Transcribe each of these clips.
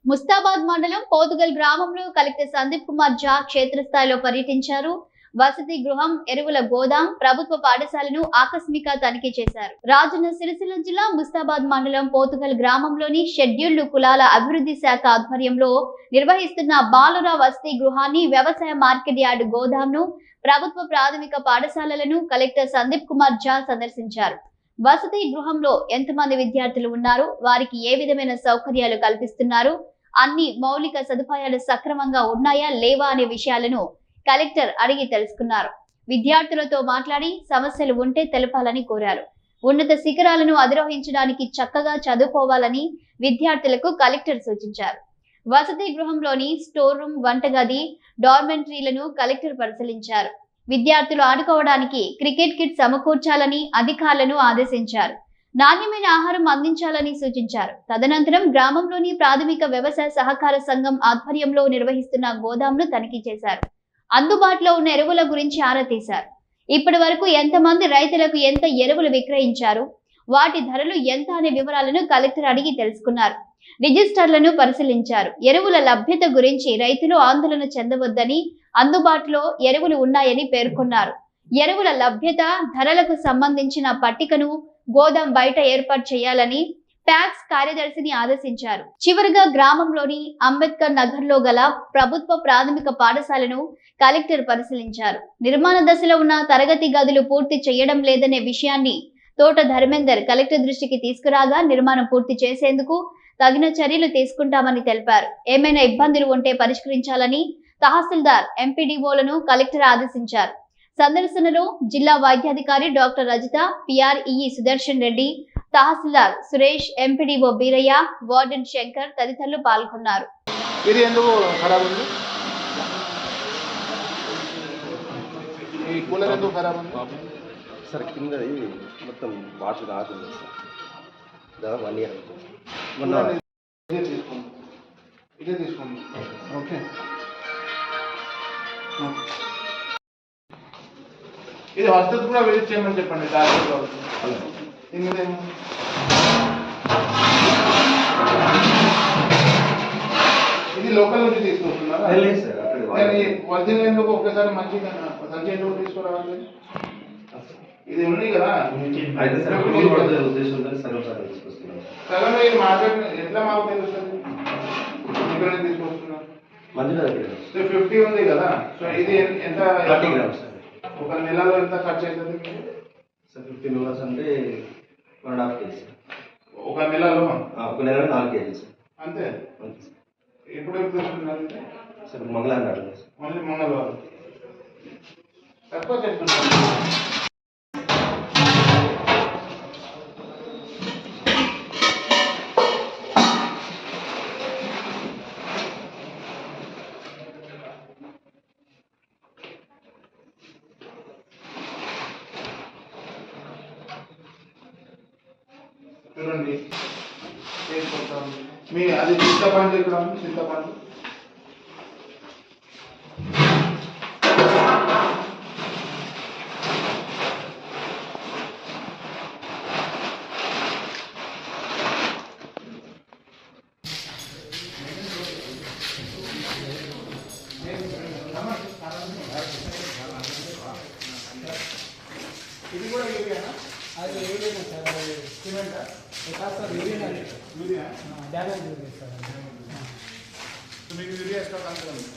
ముస్తాబాద్ మండలం పోతుగల్ గ్రామంలో కలెక్టర్ సందీప్ కుమార్ ఝా క్షేత్రస్థాయిలో పర్యటించారు. వసతి గృహం, ఎరువుల గోదాం, ప్రభుత్వ పాఠశాలను ఆకస్మిక తనిఖీ చేశారు. రాజన్న సిరిసిల్ల జిల్లా ముస్తాబాద్ మండలం పోతుగల్ గ్రామంలోని షెడ్యూల్డ్ కులాల అభివృద్ధి శాఖ ఆధ్వర్యంలో నిర్వహిస్తున్న బాలుర వసతి గృహాన్ని, వ్యవసాయ మార్కెట్ యార్డ్ గోదాంను, ప్రభుత్వ ప్రాథమిక పాఠశాలలను కలెక్టర్ సందీప్ కుమార్ ఝా సందర్శించారు. వసతి గృహంలో ఎంతమంది విద్యార్థులు ఉన్నారు, వారికి ఏ విధమైన సౌకర్యాలు కల్పిస్తున్నారు, అన్ని మౌలిక సదుపాయాలు సక్రమంగా ఉన్నాయా లేవా అనే విషయాలను కలెక్టర్ అడిగి తెలుసుకున్నారు. విద్యార్థులతో మాట్లాడి సమస్యలు ఉంటే తెలపాలని కోరారు. ఉన్నత శిఖరాలను అధిరోహించడానికి చక్కగా చదువుకోవాలని విద్యార్థులకు కలెక్టర్ సూచించారు. వసతి గృహంలోని స్టోర్ రూమ్, వంటగది, డార్మెంటరీలను కలెక్టర్ పరిశీలించారు. విద్యార్థులు ఆడుకోవడానికి క్రికెట్ కిట్ సమకూర్చాలని అధికారులను ఆదేశించారు. నాణ్యమైన ఆహారం అందించాలని సూచించారు. తదనంతరం గ్రామంలోని ప్రాథమిక వ్యవసాయ సహకార సంఘం ఆధ్వర్యంలో నిర్వహిస్తున్న గోదాంను తనిఖీ చేశారు. అందుబాటులో ఉన్న ఎరువుల గురించి ఆరా తీశారు. ఇప్పటి వరకు ఎంతమంది రైతులకు ఎంత ఎరువులు విక్రయించారు, వాటి ధరలు ఎంత అనే వివరాలను కలెక్టర్ అడిగి తెలుసుకున్నారు. రిజిస్టర్లను పరిశీలించారు. ఎరువుల లభ్యత గురించి రైతులు ఆందోళన చెందవద్దని, అందుబాటులో ఎరువులు ఉన్నాయని పేర్కొన్నారు. ఎరువుల లభ్యత, ధరలకు సంబంధించిన పట్టికను గోదాం బయట ఏర్పాటు చేయాలని ప్యాక్స్ కార్యదర్శిని ఆదేశించారు. చివరిగా గ్రామంలోని అంబేద్కర్ నగర్ లో గల ప్రభుత్వ ప్రాథమిక పాఠశాలను కలెక్టర్ పరిశీలించారు. నిర్మాణ దశలో ఉన్న తరగతి గదులు పూర్తి చేయడం లేదనే విషయాన్ని తోట ధర్మేందర్ కలెక్టర్ దృష్టికి తీసుకురాగా నిర్మాణం పూర్తి చేసేందుకు తగిన చర్యలు తీసుకుంటామని తెలిపారు. ఏమైనా ఇబ్బందులు ఉంటే పరిష్కరించాలని తహసీల్దార్, ఎంపీడీఓలను కలెక్టర్ ఆదేశించారు. సందర్శనలో జిల్లా వైద్యాధికారి డాక్టర్ రజిత, పిఆర్ఈ సుదర్శన్ రెడ్డి, తహసీల్దార్ సురేష్, ఎంపీడీఓ బీరయ్య, వార్డెన్ శంకర్ తదితరులు పాల్గొన్నారు. ఇది ఎందుకు ఖరాబ్ ఉంది? ఈ కూలర్ ఎందుకు ఖరాబ్ ఉంది? సార్ కింద మొత్తం వాటర్ రాకుండా సార్ దాదాపు 1 ఇయర్ అవుతుంది. ఇదే తీసుకోండి. ఓకే, ఇది వసతి కూడా విజిట్ చేయమని చెప్పండి. ఇది లోకల్ నుంచి తీసుకుంటున్నారా? ఒరిజినల్ ఎందుకు ఒకసారి మంచిగా సంచి ఎందుకు తీసుకురావాలి? ఇది ఉంది కదా సగం. ఇది మార్కెట్ ఎట్లా మాకు తెలుస్తుంది? ఇక్కడ తీసుకొస్తున్నా 50 ఉంది కదా. సో ఇది ఎంత? 30 గ్రామ్స్. ఒక నెలలో ఎంత ఖర్చు అవుతుంది? 15 మెంబర్స్ అంటే 1.5 kg. ఒక నెలలో? ఒక నెలలో 4 kg సార్. అంతే. ఎప్పుడు తీసుకున్నారు సార్? మంగళవారం. ఓన్లీ మంగళవారం. తక్కువ చెప్తున్నాను. చూడండి, మీ అది చింతపండు ఇక్కడ ఉంది. చింతపండు ఇది కూడా యూరియానా? అది యూరియా సార్. అది సిమెంటా? Sir urea. Urea damage urea sir. మీకు యూరియా స్టాక్ అంతా ఉంది.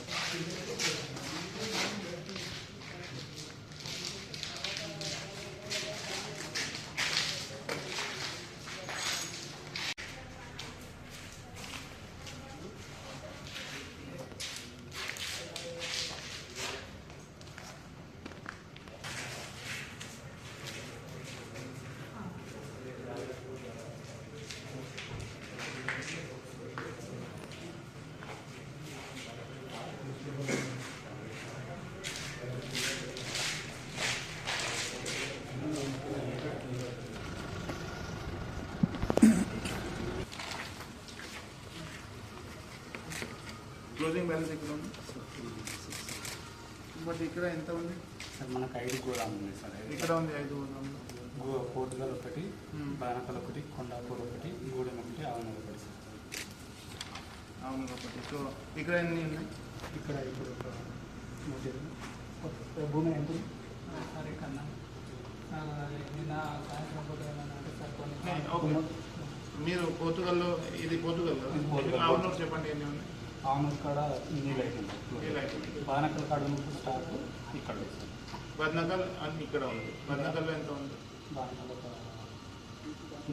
క్లోజింగ్ బ్యాలెన్స్ ఇక్కడ ఉంది. బట్ ఇక్కడ ఎంత ఉంది సార్? మనకు 5 గోదాములు ఉన్నాయి సార్. ఇక్కడ ఉంది 5 గోదాములు. పోర్టుగల్ ఒకటి, బానకల్ ఒకటి, కొండాపూర్ ఒకటి, గూడెం ఒకటి, ఆవనూరు ఒకటి సార్. అవును ఒకటి. సో ఇక్కడ ఎన్ని ఉన్నాయి? ఇక్కడ ఇప్పుడు ఒక 100 భూమి ఎంత ఉంది? సరే కన్నా నిన్న సాయంత్రం పూట ఏమన్నా అంటే సార్ ఓకే. కొన్ని మీరు పోర్చుగల్లో, ఇది పోర్చుగల్ కదా? ఇది పోర్చుగల్. అవును చెప్పండి ఎన్ని ఉన్నాయి? ఆనూరు కాడ నీళ్ళు అయిపోయింది. నీళ్ళు అయిపోయింది. బానకల్ కాడ నుంచి స్టార్ట్ ఇక్కడ ఉంది సార్. బద్నకల్ అన్ని ఇక్కడ ఉంది. బద్నకల్లో ఎంత ఉంది? బానకల్ ఒక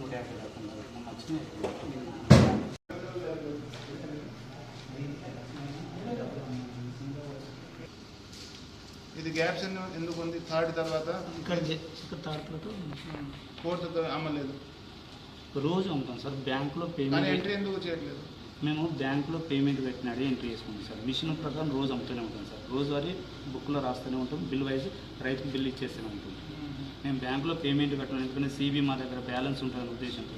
150 దాకా ఉంది. మంచిగా ఇది గ్యాప్స్ ఎందుకు ఉంది? థర్డ్ తర్వాత ఇక్కడ తాడులతో ఫోర్త్ అమ్మలేదు, రోజు అమ్ముతాం సార్. బ్యాంకులో కానీ పేమెంట్ ఎంట్రీ ఎందుకు చేయట్లేదు? మేము బ్యాంకులో పేమెంట్ పెట్టినాడే ఎంట్రీ చేసుకుంటాం సార్. మిషన్ ప్రకారం రోజు అమ్ముతూనే ఉంటాం సార్. రోజువారీ బుక్లో రాస్తూనే ఉంటాం. బిల్ వైజ్ రైతుకు బిల్ ఇచ్చేస్తూనే ఉంటాం. మేము బ్యాంకులో పేమెంట్ కట్టడం ఎందుకంటే సిబి మా దగ్గర బ్యాలెన్స్ ఉంటుందనే ఉద్దేశంతో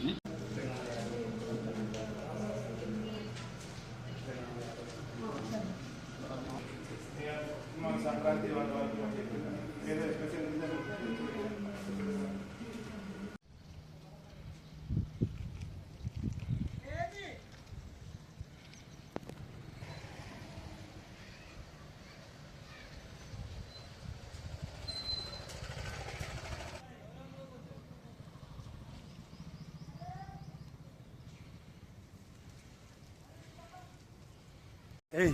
సంక్రాంతి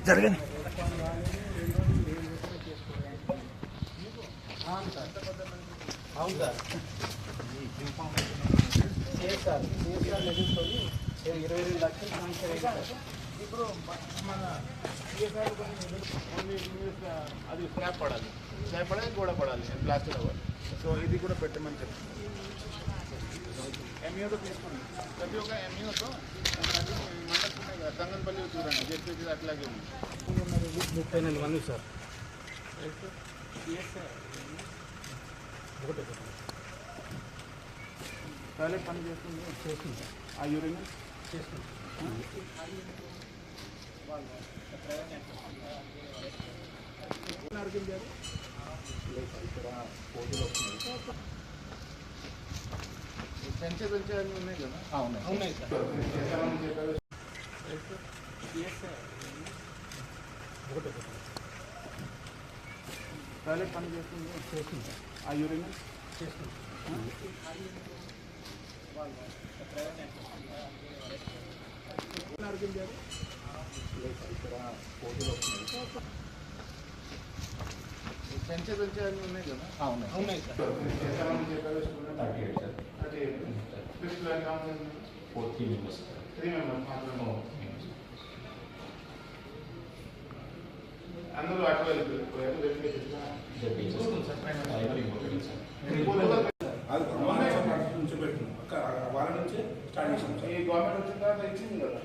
జరగండి. అవును సార్ చేస్తారు లెగించుకొని 22 లక్షలు శాంక్షన్ అయింది సార్. ఇప్పుడు మన సిఎస్ఆర్ అది స్లాబ్ పడాలి, స్లాబ్ పడాలి, గోడ పడాలి, ప్లాస్టర్ అవ్వాలి. సో ఇది కూడా పెట్టమని చెప్తాను. ఎంఈఓతో తీసుకోండి. ప్రతి ఒక్క ఎంఈఓతో మండలం ఉన్నాయి కదా, తంగన్పల్లి చూడండి, జెడ్పీ అట్లాగే ఉంది. 34 మంది సార్. టాయిలెట్ పని చేస్తుంది సార్. ఆ యూరిన్ చేసుకుంటాం. పెంచే అన్నీ ఉన్నాయి కదా? ఉన్నాయి సార్. టాయిలెట్ పని చేస్తుంది. ఆ యూరిన్ చేసుకుంటాం. పెంచే అన్నీ ఉన్నాయి కదా? ఉన్నాయి సార్. అందరూ అటు వాళ్ళ నుంచే స్టార్ట్ చేసాం సార్. ఈ గవర్నమెంట్ వచ్చిన తర్వాత ఇచ్చింది కదా,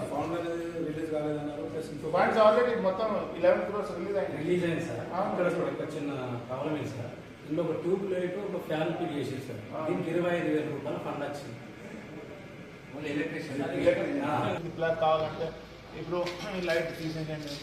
ఫౌండ్ అనేది రిలీజ్ కాలేదన్నారు. ప్లస్ ఇంకో ఫండ్స్ ఆల్రెడీ మొత్తం 11 crores రిలీజ్ అయింది. రిలీజ్ అయింది సార్. ఇక్కడ ఒక చిన్న ప్రాబ్లం ఏంటి సార్, ఇందులో ఒక ట్యూబ్ లైట్ ఒక ఫ్యాన్ ఫిట్ చేసేది సార్. దీనికి 25,000 రూపాయలు ఫండ్ వచ్చింది. ఇట్లా కావాలంటే ఇప్పుడు లైట్ తీసేయండి,